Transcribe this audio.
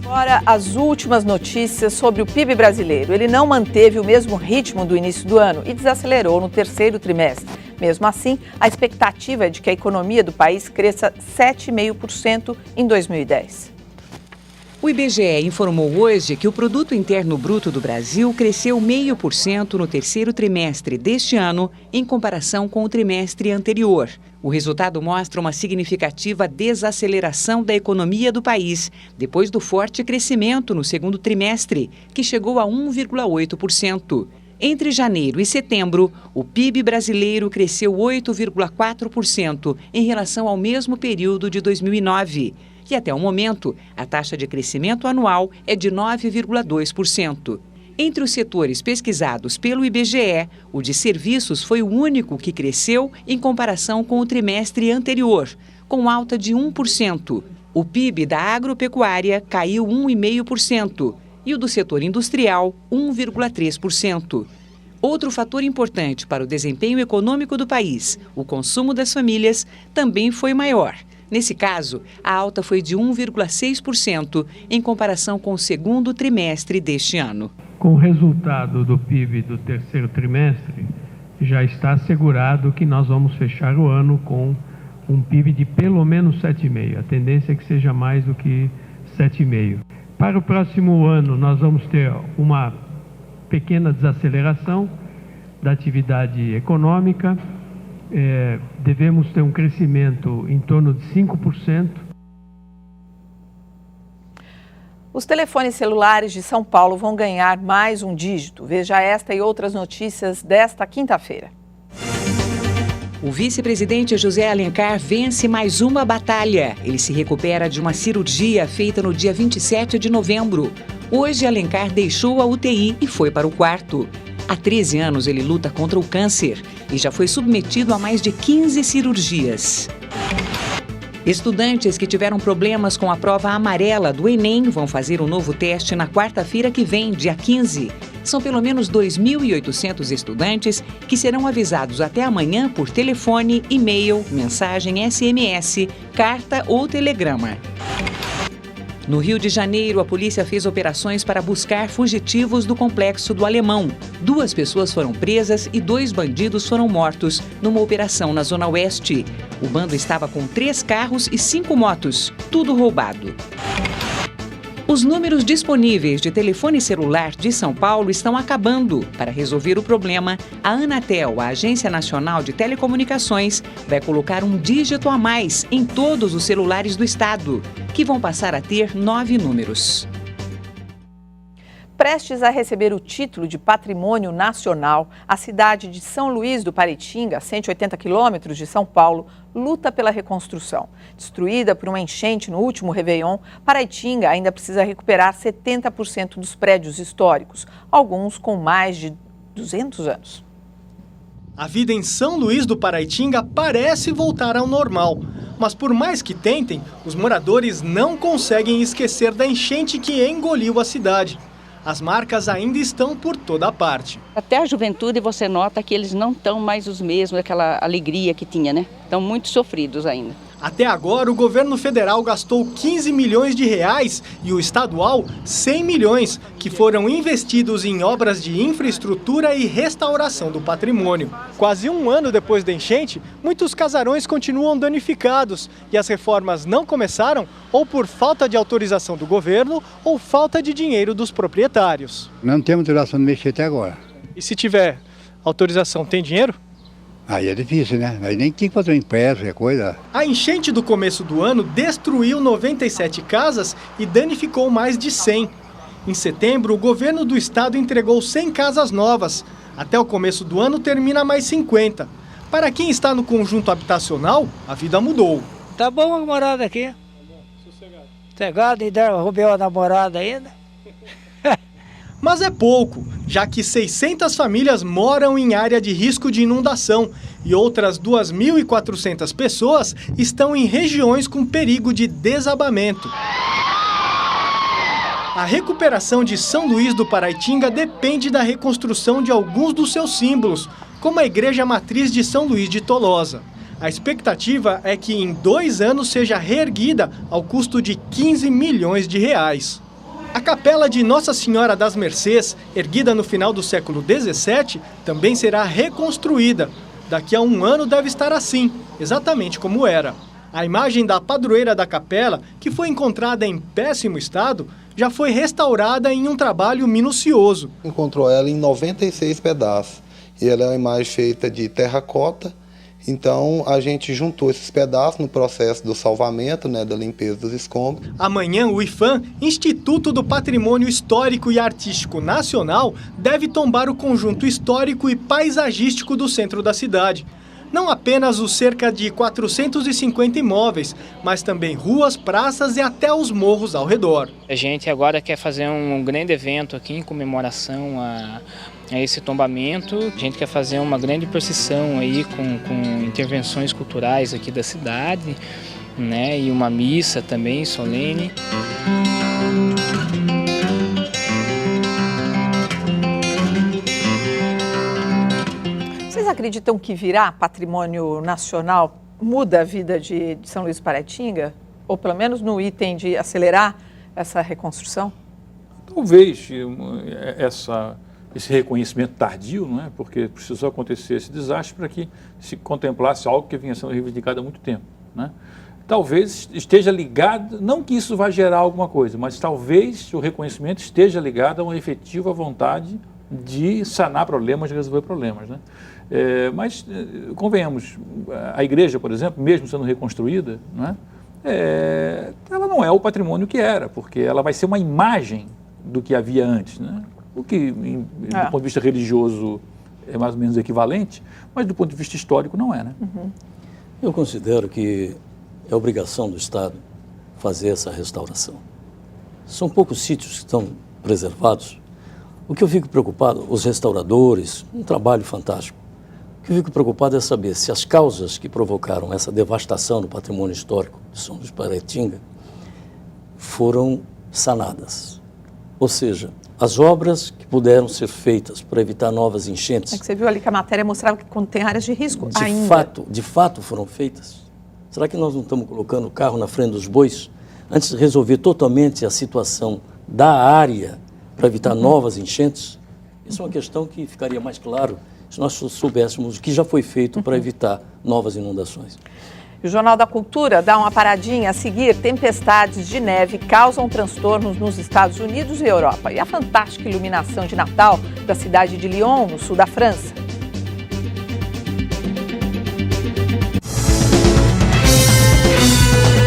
Agora, as últimas notícias sobre o PIB brasileiro. Ele não manteve o mesmo ritmo do início do ano e desacelerou no terceiro trimestre. Mesmo assim, a expectativa é de que a economia do país cresça 7,5% em 2010. O IBGE informou hoje que o Produto Interno Bruto do Brasil cresceu 0,5% no terceiro trimestre deste ano, em comparação com o trimestre anterior. O resultado mostra uma significativa desaceleração da economia do país, depois do forte crescimento no segundo trimestre, que chegou a 1,8%. Entre janeiro e setembro, o PIB brasileiro cresceu 8,4% em relação ao mesmo período de 2009. E até o momento, a taxa de crescimento anual é de 9,2%. Entre os setores pesquisados pelo IBGE, o de serviços foi o único que cresceu em comparação com o trimestre anterior, com alta de 1%. O PIB da agropecuária caiu 1,5% e o do setor industrial, 1,3%. Outro fator importante para o desempenho econômico do país, o consumo das famílias, também foi maior. Nesse caso, a alta foi de 1,6% em comparação com o segundo trimestre deste ano. Com o resultado do PIB do terceiro trimestre, já está assegurado que nós vamos fechar o ano com um PIB de pelo menos 7,5%. A tendência é que seja mais do que 7,5%. Para o próximo ano, nós vamos ter uma pequena desaceleração da atividade econômica. Devemos ter um crescimento em torno de 5%. Os telefones celulares de São Paulo vão ganhar mais um dígito. Veja esta e outras notícias desta quinta-feira. O vice-presidente José Alencar vence mais uma batalha. Ele se recupera de uma cirurgia feita no dia 27 de novembro. Hoje, Alencar deixou a UTI e foi para o quarto. Há 13 anos ele luta contra o câncer e já foi submetido a mais de 15 cirurgias. Estudantes que tiveram problemas com a prova amarela do Enem vão fazer um novo teste na quarta-feira que vem, dia 15. São pelo menos 2.800 estudantes que serão avisados até amanhã por telefone, e-mail, mensagem SMS, carta ou telegrama. No Rio de Janeiro, a polícia fez operações para buscar fugitivos do Complexo do Alemão. 2 pessoas foram presas e 2 bandidos foram mortos numa operação na Zona Oeste. O bando estava com 3 carros e 5 motos, tudo roubado. Os números disponíveis de telefone celular de São Paulo estão acabando. Para resolver o problema, a Anatel, a Agência Nacional de Telecomunicações, vai colocar um dígito a mais em todos os celulares do estado, que vão passar a ter 9 números. Prestes a receber o título de Patrimônio Nacional, a cidade de São Luís do Paraitinga, a 180 quilômetros de São Paulo, luta pela reconstrução. Destruída por uma enchente no último Réveillon, Paraitinga ainda precisa recuperar 70% dos prédios históricos, alguns com mais de 200 anos. A vida em São Luís do Paraitinga parece voltar ao normal. Mas por mais que tentem, os moradores não conseguem esquecer da enchente que engoliu a cidade. As marcas ainda estão por toda parte. Até a juventude você nota que eles não estão mais os mesmos, aquela alegria que tinha, né? Estão muito sofridos ainda. Até agora, o governo federal gastou 15 milhões de reais e o estadual 100 milhões, que foram investidos em obras de infraestrutura e restauração do patrimônio. Quase um ano depois da enchente, muitos casarões continuam danificados e as reformas não começaram ou por falta de autorização do governo ou falta de dinheiro dos proprietários. Não temos autorização de mexer até agora. E se tiver autorização, tem dinheiro? Aí é difícil, né? Aí nem tinha que fazer um empréstimo, é coisa. A enchente do começo do ano destruiu 97 casas e danificou mais de 100. Em setembro, o governo do estado entregou 100 casas novas. Até o começo do ano termina mais 50. Para quem está no conjunto habitacional, a vida mudou. Tá bom a morada aqui. Tá bom, sossegado. Sossegado, e roubei a namorada ainda. Mas é pouco, já que 600 famílias moram em área de risco de inundação e outras 2.400 pessoas estão em regiões com perigo de desabamento. A recuperação de São Luís do Paraitinga depende da reconstrução de alguns dos seus símbolos, como a Igreja Matriz de São Luís de Tolosa. A expectativa é que em 2 anos seja reerguida ao custo de 15 milhões de reais. A capela de Nossa Senhora das Mercês, erguida no final do século XVII, também será reconstruída. Daqui a um ano deve estar assim, exatamente como era. A imagem da padroeira da capela, que foi encontrada em péssimo estado, já foi restaurada em um trabalho minucioso. Encontrou ela em 96 pedaços. E ela é uma imagem feita de terracota. Então a gente juntou esses pedaços no processo do salvamento, da limpeza dos escombros. Amanhã o IPHAN, Instituto do Patrimônio Histórico e Artístico Nacional, deve tombar o conjunto histórico e paisagístico do centro da cidade. Não apenas os cerca de 450 imóveis, mas também ruas, praças e até os morros ao redor. A gente agora quer fazer um grande evento aqui em comemoração a esse tombamento. A gente quer fazer uma grande procissão aí com intervenções culturais aqui da cidade, e uma missa também solene. Vocês acreditam que virar patrimônio nacional muda a vida de São Luís do Paraitinga? Ou pelo menos no item de acelerar essa reconstrução? Talvez esse reconhecimento tardio, porque precisou acontecer esse desastre para que se contemplasse algo que vinha sendo reivindicado há muito tempo. Talvez esteja ligado, não que isso vá gerar alguma coisa, mas talvez o reconhecimento esteja ligado a uma efetiva vontade de sanar problemas, de resolver problemas. Mas, convenhamos, a igreja, por exemplo, mesmo sendo reconstruída, ela não é o patrimônio que era, porque ela vai ser uma imagem do que havia antes. O que, do ponto de vista religioso, é mais ou menos equivalente, mas do ponto de vista histórico não é. Eu considero que é obrigação do Estado fazer essa restauração. São poucos sítios que estão preservados. O que eu fico preocupado, os restauradores, um trabalho fantástico. O que eu fico preocupado é saber se as causas que provocaram essa devastação do patrimônio histórico de São Luís do Paraitinga foram sanadas. Ou seja, as obras que puderam ser feitas para evitar novas enchentes. É que você viu ali que a matéria mostrava que tem áreas de risco ainda. De fato foram feitas. Será que nós não estamos colocando o carro na frente dos bois antes de resolver totalmente a situação da área para evitar novas enchentes? Isso é uma questão que ficaria mais claro se nós soubéssemos o que já foi feito para evitar novas inundações. O Jornal da Cultura dá uma paradinha a seguir. Tempestades de neve causam transtornos nos Estados Unidos e Europa. E a fantástica iluminação de Natal da cidade de Lyon, no sul da França.